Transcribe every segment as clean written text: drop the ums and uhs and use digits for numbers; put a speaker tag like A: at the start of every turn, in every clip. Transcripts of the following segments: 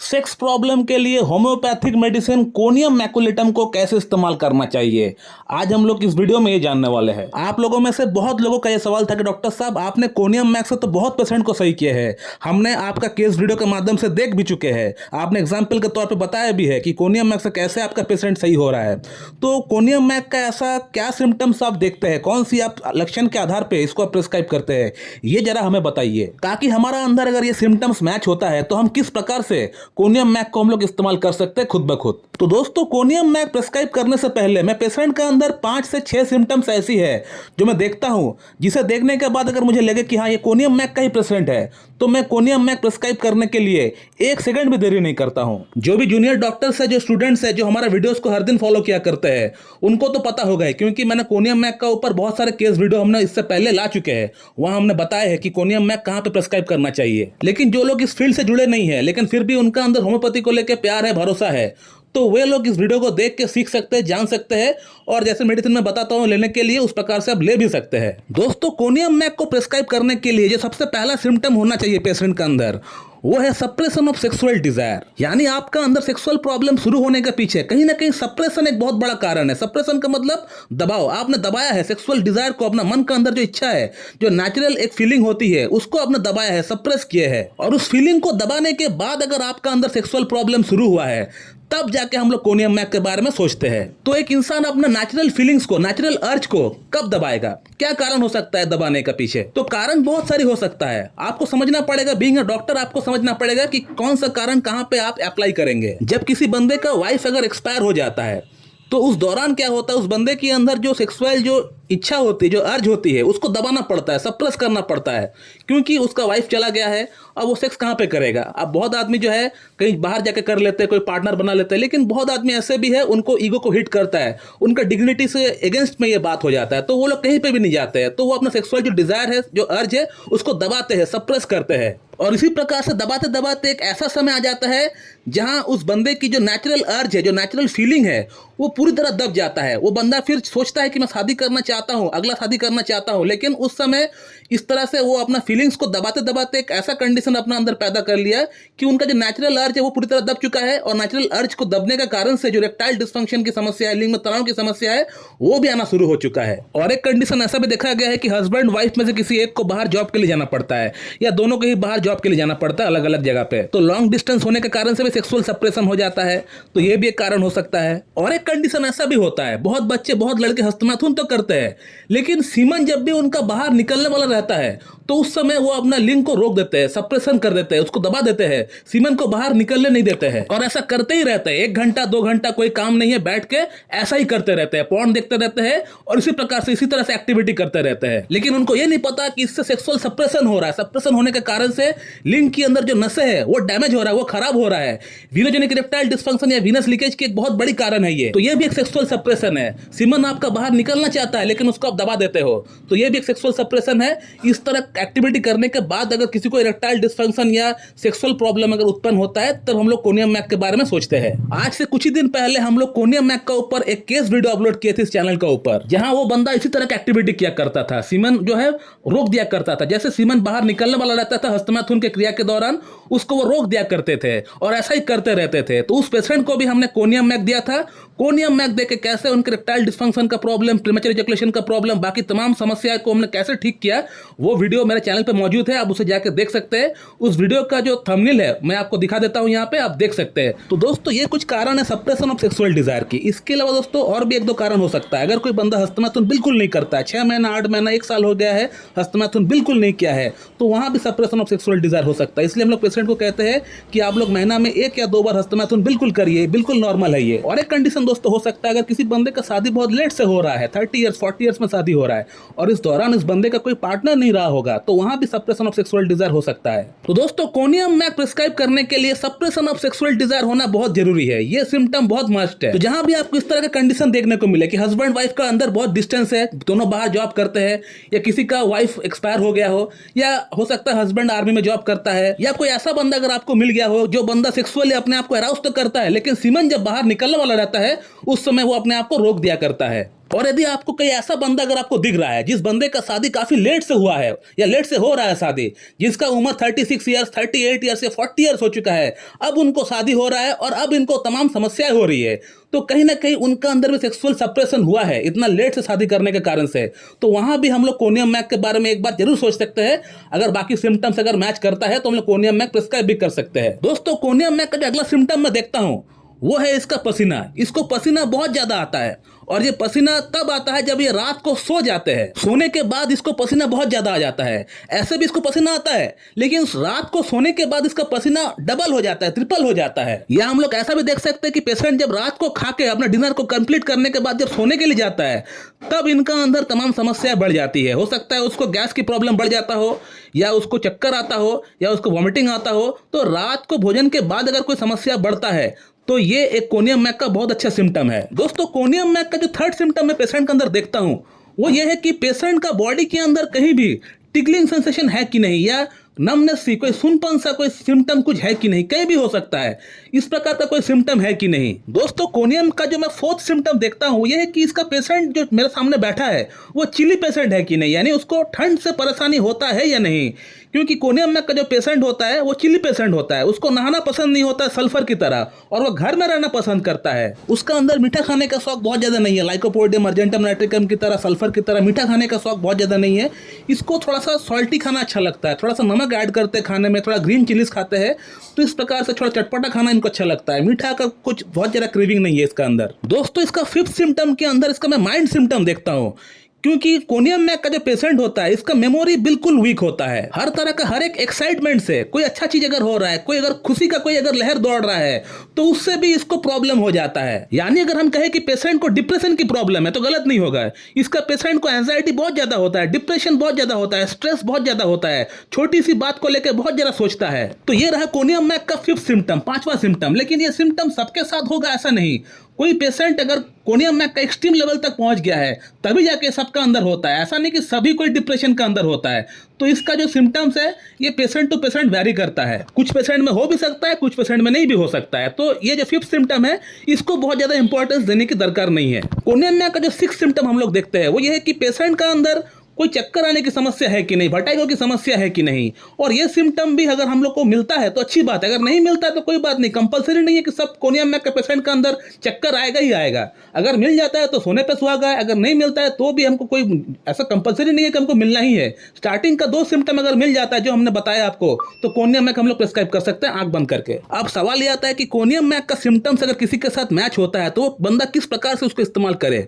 A: Sex problem के लिए homeopathic medicine conium maculatum को कैसे इस्तेमाल करना चाहिए, आज हम लोग इस वीडियो में ये जानने वाले हैं। आप लोगों में से बहुत लोगों का ये सवाल था कि डॉक्टर साहब आपने कोनियम मैक से तो बहुत पेशेंट को सही किया है, हमने आपका केस वीडियो के माध्यम से देख भी चुके हैं, आपने एग्जाम्पल के तौर पर बताया भी है कि कोनियम मैक से कैसे आपका पेशेंट सही हो रहा है। तो कोनियम मैक का ऐसा क्या सिम्टम्स आप देखते हैं, कौन सी आप लक्षण के आधार पर इसको आप प्रिस्क्राइब करते हैं, ये जरा हमें बताइए, ताकि हमारा अंदर अगर ये सिम्टम्स मैच होता है तो हम किस प्रकार से कोनियम मैक को हम लोग इस्तेमाल कर सकते हैं खुद ब खुद। तो दोस्तों, कोनियम मैक प्रिस्क्राइब करने से पहले मैं पेशेंट के अंदर 5 से 6 सिम्टम्स ऐसी है जो मैं देखता हूं, जिसे देखने के बाद अगर मुझे लगे कि हाँ ये कोनियम मैक का ही पेशेंट है, तो मैं कोनियम मैक प्रिस्क्राइब करने के लिए 1 सेकंड भी देरी नहीं करता हूं। जो भी जूनियर डॉक्टर्स है, जो स्टूडेंट्स है, जो हमारा वीडियोस को हर दिन फॉलो किया करते हैं, उनको तो पता होगा, क्योंकि मैंने कोनियम मैक का ऊपर बहुत सारे केस वीडियो हमने इससे पहले ला चुके हैं। वहां हमने बताया है कि कोनियम मैक कहां पे प्रिस्क्राइब करना चाहिए। लेकिन जो लोग इस फील्ड से जुड़े नहीं है, लेकिन फिर भी उनका अंदर होम्योपैथी को लेकर प्यार है, भरोसा है, तो वे लोग इस वीडियो को देख के सीख सकते हैं, जान सकते हैं, और जैसे मेडिसिन में बताता हूं लेने के लिए, उस प्रकार से आप ले भी सकते हैं। दोस्तों, कोनियम मैक को प्रिस्क्राइब करने के लिए जो सबसे पहला सिम्टम होना चाहिए पेशेंट के अंदर, वो है सप्रेशन ऑफ सेक्सुअल डिजायर। यानी आपका अंदर सेक्सुअल प्रॉब्लम शुरू होने के पीछे कहीं ना कहीं सप्रेशन एक बहुत बड़ा कारण है। सप्रेशन का मतलब दबाव, आपने दबाया है सेक्सुअल डिजायर को, अपना मन के अंदर जो इच्छा है, जो नेचुरल एक फीलिंग होती है, उसको आपने दबाया है, सप्रेस किए है, और उस फीलिंग को दबाने के बाद अगर आपका अंदर सेक्सुअल प्रॉब्लम शुरू हुआ है, तब जाके हम लोग कोनियम मैक के बारे में सोचते हैं। तो एक इंसान अपना नेचुरल फीलिंग्स को, नेचुरल अर्ज को कब दबाएगा, क्या कारण हो सकता है दबाने का पीछे? तो कारण बहुत सारी हो सकता है, आपको समझना पड़ेगा, बीइंग अ डॉक्टर आपको समझना पड़ेगा कि कौन सा कारण कहां पे आप अप्लाई करेंगे। जब किसी बंदे का वाइफ अगर एक्सपायर हो जाता है, तो उस दौरान क्या होता है, उस बंदे के अंदर जो सेक्सुअल जो इच्छा होती है, जो अर्ज होती है, उसको दबाना पड़ता है, सप्रेस करना पड़ता है, क्योंकि उसका वाइफ चला गया है। अब वो सेक्स कहाँ पे करेगा? अब बहुत आदमी जो है कहीं बाहर जाके कर लेते हैं, कोई पार्टनर बना लेते हैं, लेकिन बहुत आदमी ऐसे भी है, उनको ईगो को हिट करता है, उनका डिग्निटी से अगेंस्ट में ये बात हो जाता है, तो वो लोग कहीं पे भी नहीं जाते हैं, तो वो अपना सेक्सुअल जो डिजायर है, जो अर्ज है, उसको दबाते हैं, सप्रेस करते हैं। और इसी प्रकार से दबाते दबाते एक ऐसा समय आ जाता है जहां उस बंदे की जो नेचुरल अर्ज है, जो नेचुरल फीलिंग है, वो पूरी तरह दब जाता है। वो बंदा फिर सोचता है कि मैं शादी करना चाहता हूं, अगला शादी करना चाहता हूं, लेकिन उस समय इस तरह से वो अपना फीलिंग्स को दबाते दबाते एक ऐसा कंडीशन अपना अंदर पैदा कर लिया कि उनका जो नेचुरल अर्ज है वो पूरी तरह दब चुका है, और नेचुरल अर्ज को दबने का कारण से जो इरेक्टाइल डिसफंक्शन की समस्या है, लिंग में तनाव की समस्या है, वो भी आना शुरू हो चुका है। और एक कंडीशन ऐसा भी देखा गया है कि हस्बैंड वाइफ में से किसी एक को बाहर जॉब के लिए जाना पड़ता है, या दोनों को ही बाहर जॉब के लिए जाना पड़ता है अलग अलग जगह पे, तो लॉन्ग डिस्टेंस होने के कारण से भी सेक्सुअल सप्रेशन हो जाता है, तो ये भी एक कारण हो सकता है। और एक कंडीशन ऐसा भी होता है, बहुत बच्चे, बहुत लड़के हस्तनाथुन तो करते हैं, लेकिन सीमन जब भी उनका बाहर निकलने वाला रहता है, तो उस समय वो अपना लिंग को रोक देते हैं, सप्रेशन कर देते हैं, उसको दबा देते हैं, सीमन को बाहर निकलने नहीं देते हैं, और ऐसा करते ही रहते हैं। 1 घंटा 2 घंटा कोई काम नहीं है, बैठ के ऐसा ही करते रहते हैं, पॉर्न देखते रहते हैं, और इसी प्रकार से इसी तरह से एक्टिविटी करते रहते हैं। लेकिन उनको ये नहीं पता कि इससे सेक्सुअल सप्रेशन हो रहा है। सप्रेशन होने के कारण से लिंग के अंदर जो नसें है वो डैमेज हो रहा है, वो खराब हो रहा है। वीनोजेनिक इरेक्टाइल डिसफंक्शन या वीनस लीकेज की एक बहुत बड़ी कारण है ये, तो ये भी एक सेक्सुअल सप्रेशन है। सीमन आपका बाहर निकलना चाहता है, लेकिन उसको आप दबा देते हो, तो ये भी एक सेक्सुअल सप्रेशन है। इस तरह एक्टिविटी करने के बाद अगर किसी को इरेक्टाइल डिसफंक्शन या सेक्सुअल प्रॉब्लम अगर उत्पन्न होता है, तब हम लोग कोनियम मैक के बारे में सोचते हैं। आज से कुछ ही दिन पहले हम लोग कोनियम मैक का ऊपर एक केस वीडियो अपलोड किए थे इस चैनल का ऊपर, जहां वो बंदा इसी तरह की एक्टिविटी किया करता था, सीमन जो है रोक दिया करता था। जैसे सीमन बाहर निकलने वाला रहता था हस्तनाथुन के क्रिया के दौरान, उसको वो रोक दिया करते थे, और ऐसा ही करते रहते थे। तो उस पेशेंट को भी हमने कोनियम मैक दिया था। कोनियम मैक देके कैसे उनके इरेक्टाइल डिसफंक्शन का प्रॉब्लम, प्रीमेच्योर इजैकुलेशन का प्रॉब्लम, बाकी तमाम समस्याएं को हमने कैसे ठीक किया, वो वीडियो मेरे चैनल पे मौजूद है, आप उसे जाकर देख सकते हैं। उस वीडियो का जो थंबनेल है मैं आपको दिखा देता हूं, यहाँ पे आप देख सकते हैं। तो दोस्तों, ये कुछ कारण है सप्रेशन ऑफ सेक्सुअल डिजायर की। इसके अलावा दोस्तों और भी 1-2 कारण हो सकता है। अगर कोई बंदा हस्तनाथुन बिल्कुल नहीं करता है, 6 महीना 8 महीना 1 साल हो गया है, हस्तनाथुन बिल्कुल नहीं किया है, तो वहां भी सप्रेशन ऑफ सेक्सुअल डिजायर हो सकता है। इसलिए हम लोग पेशेंट को कहते हैं कि आप लोग महीना में 1 या 2 बार हस्तनाथुन बिल्कुल करिए, बिल्कुल नॉर्मल है ये। और एक कंडीशन दोस्तों हो सकता है, अगर किसी बंदे का शादी बहुत लेट से हो रहा है, 30 ईयर्स 40 ईयर्स में शादी हो रहा है, और इस दौरान इस बंदे का कोई पार्टनर नहीं रहा होगा, तो वहां भी सप्रेशन ऑफ सेक्सुअल डिजायर हो सकता है। तो दोस्तों, कोनियम मैक प्रिस्क्राइब करने के लिए सप्रेशन ऑफ सेक्सुअल डिजायर होना बहुत जरूरी है, ये सिम्टम बहुत मस्ट है। तो जहां भी आपको इस तरह का कंडीशन देखने को मिले कि हस्बैंड वाइफ का अंदर बहुत डिस्टेंस है, दोनों बाहर जॉब करते हैं, या किसी का वाइफ एक्सपायर हो गया हो, या हो सकता है हस्बैंड आर्मी में जॉब करता है, या कोई ऐसा बंदा अगर आपको मिल गया हो जो बंदा सेक्सुअली अपने आप को अराउज तो करता है, लेकिन सीमन जब बाहर निकलने वाला रहता है, उस समय वो अपने आप को रोक दिया करता है, और यदि आपको कोई ऐसा बंदा अगर आपको दिख रहा है जिस बंदे का शादी काफी लेट से हुआ है या लेट से हो रहा है शादी, जिसका उम्र 36 ईयर्स 38 ईयर्स या 40 ईयर्स हो चुका है, अब उनको शादी हो रहा है और अब इनको तमाम समस्याएं हो रही है, तो कहीं ना कहीं उनका अंदर भी सेक्सुअल सप्रेशन हुआ है इतना लेट से शादी करने के कारण से, तो वहां भी हम लोग कोनियम मैक के बारे में एक बार जरूर सोच सकते हैं। अगर बाकी सिम्टम्स अगर मैच करता है तो हम लोग कोनियम मैक प्रिस्क्राइब भी कर सकते हैं। दोस्तों, कोनियम मैक का जो अगला सिम्टम मैं देखता हूं वो है इसका पसीना। इसको पसीना बहुत ज्यादा आता है और ये पसीना तब आता है जब ये रात को सो जाते हैं। सोने के बाद इसको पसीना बहुत ज्यादा आ जाता है। ऐसे भी इसको पसीना आता है, लेकिन रात को सोने के बाद इसका पसीना डबल हो जाता है, ट्रिपल हो जाता है। या हम लोग ऐसा भी देख सकते हैं कि पेशेंट जब रात को खा के अपना डिनर को कंप्लीट करने के बाद जब सोने के लिए जाता है, तब इनका अंदर तमाम समस्याएं बढ़ जाती है। हो सकता है उसको गैस की प्रॉब्लम बढ़ जाता हो, या उसको चक्कर आता हो, या उसको वॉमिटिंग आता हो। तो रात को भोजन के बाद अगर कोई समस्या बढ़ता है तो ये एक कोनियम मैक का बहुत अच्छा सिम्टम है। दोस्तों, कोनियम मैक का जो थर्ड सिम्टम मैं पेशेंट के अंदर देखता हूं वो ये है कि पेशेंट का बॉडी के अंदर कहीं भी टिकलिंग सेंसेशन है कि नहीं, या नमनेस सी कोई सुनपन सा कोई सिम्टम कुछ है कि नहीं, कहीं भी हो सकता है। इस प्रकार का कोई सिम्टम है कि नहीं। दोस्तों, कोनियम का जो मैं फोर्थ सिम्टम देखता हूं यह है कि इसका पेशेंट जो मेरे सामने बैठा है वो चिली पेशेंट है कि नहीं, यानी उसको ठंड से परेशानी होता है या नहीं। क्योंकि कोनियम मैक का जो पेशेंट होता है वो चिली पेशेंट होता है, उसको नहाना पसंद नहीं होता है सल्फर की तरह, और वो घर में रहना पसंद करता है। उसका अंदर मीठा खाने का शौक बहुत ज्यादा नहीं है, लाइकोपोडियम अर्जेंटम नाइट्रिकम की तरह, सल्फर की तरह मीठा खाने का शौक बहुत ज्यादा नहीं है। इसको थोड़ा सा सॉल्टी खाना अच्छा लगता है, थोड़ा सा नमक ऐड करते हैं खाने में, थोड़ा ग्रीन चिलीज खाते हैं, तो इस प्रकार से थोड़ा चटपटा खाना इनको अच्छा लगता है। मीठा का कुछ बहुत ज्यादा क्रेविंग नहीं है इसका अंदर। दोस्तों, इसका फिफ्थ सिम्टम के अंदर इसका मैं माइंड सिम्टम देखता हूँ। क्योंकि कोनियम मैक का जो पेशेंट होता है इसका मेमोरी बिल्कुल वीक होता है। हर तरह का हर एक एक्साइटमेंट से, कोई अच्छा चीज अगर हो रहा है, कोई अगर खुशी का कोई अगर लहर दौड़ रहा है, तो उससे भी इसको प्रॉब्लम हो जाता है। यानी अगर हम कहें कि पेशेंट को डिप्रेशन की प्रॉब्लम है तो गलत नहीं होगा। इसका पेशेंट को एंजाइटी बहुत ज्यादा होता है, डिप्रेशन बहुत ज्यादा होता है, स्ट्रेस बहुत ज्यादा होता है, छोटी सी बात को लेकर बहुत ज्यादा सोचता है। तो ये रहा कोनियम मैक का फिफ्थ सिम्टम, पांचवा सिम्टम। लेकिन ये सिम्टम सबके साथ होगा ऐसा नहीं। कोई पेशेंट अगर कोनियम मैक का एक्सट्रीम लेवल तक पहुंच गया है तभी जाके सबका अंदर होता है, ऐसा नहीं कि सभी कोई डिप्रेशन का अंदर होता है। तो इसका जो सिम्टम्स है ये पेशेंट टू पेशेंट वेरी करता है, कुछ पेशेंट में हो भी सकता है, कुछ पेशेंट में नहीं भी हो सकता है। तो ये जो फिफ्थ सिम्टम है इसको बहुत ज्यादा इंपॉर्टेंस देने की दरकार नहीं है। कोनियम मैक का जो सिक्स्थ सिम्टम हम लोग देखते हैं वो ये है कि पेशेंट का अंदर कोई चक्कर आने की समस्या है कि नहीं, वर्टिगो की समस्या है कि नहीं। और ये सिम्टम भी अगर हम लोग को मिलता है तो अच्छी बात है, अगर नहीं मिलता है तो कोई बात नहीं। कंपलसरी नहीं है कि सब कोनियम मैक के पेशेंट का अंदर चक्कर आएगा ही आएगा। अगर मिल जाता है तो सोने पे सुहागा है, अगर नहीं मिलता है तो भी हमको कोई ऐसा कंपलसरी नहीं है कि हमको मिलना ही है। स्टार्टिंग का 2 सिम्टम अगर मिल जाता है जो हमने बताया आपको, तो कोनियम मैक हम लोग प्रिस्क्राइब कर सकते हैं आंख बंद करके। अब सवाल ये आता है कि कोनियम मैक का सिम्टम्स अगर किसी के साथ मैच होता है तो वो बंदा किस प्रकार से उसको इस्तेमाल करे।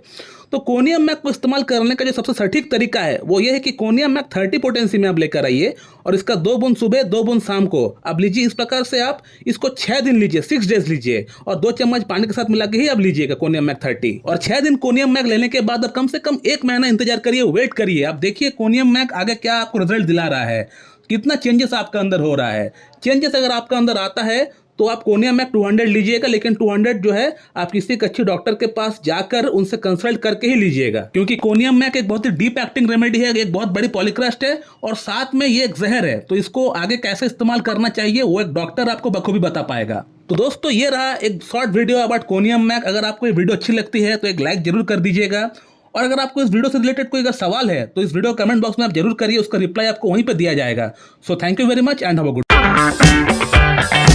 A: तो कोनियम मैक को इस्तेमाल करने का जो सबसे सटीक तरीका है वो ये है कि कोनियम मैक 30 पोटेंसी में आप लेकर आइए और इसका 2 बूंद सुबह 2 बूंद शाम को आप लीजिए। इस प्रकार से आप इसको 6 दिन लीजिए, 6 डेज लीजिए, और 2 चम्मच पानी के साथ मिला के ही आप लीजिएगा कोनियम मैक 30। और 6 दिन कोनियम मैक लेने के बाद आप कम से कम 1 महीना इंतजार करिए, वेट करिए। आप देखिए कोनियम मैक आगे क्या आपको रिजल्ट दिला रहा है, कितना चेंजेस आपका अंदर हो रहा है। चेंजेस अगर आपका अंदर आता है तो आप कोनियम मैक 200 लीजिएगा, लेकिन 200 जो है आप किसी एक अच्छे डॉक्टर के पास जाकर उनसे कंसल्ट करके ही लीजिएगा। क्योंकि कोनियम मैक एक बहुत ही डीप एक्टिंग रेमेडी है, एक बहुत बड़ी पॉलीक्रस्ट है और साथ में ये एक जहर है। तो इसको आगे कैसे इस्तेमाल करना चाहिए वो एक डॉक्टर आपको बखूबी बता पाएगा। तो दोस्तों, ये रहा एक शॉर्ट वीडियो अबाउट कोनियम मैक। अगर आपको ये वीडियो अच्छी लगती है तो एक लाइक जरूर कर दीजिएगा, और अगर आपको इस वीडियो से रिलेटेड कोई अगर सवाल है तो इस वीडियो कमेंट बॉक्स में आप जरूर करिए, उसका रिप्लाई आपको वहीं पर दिया जाएगा। So thank you very much and have a good.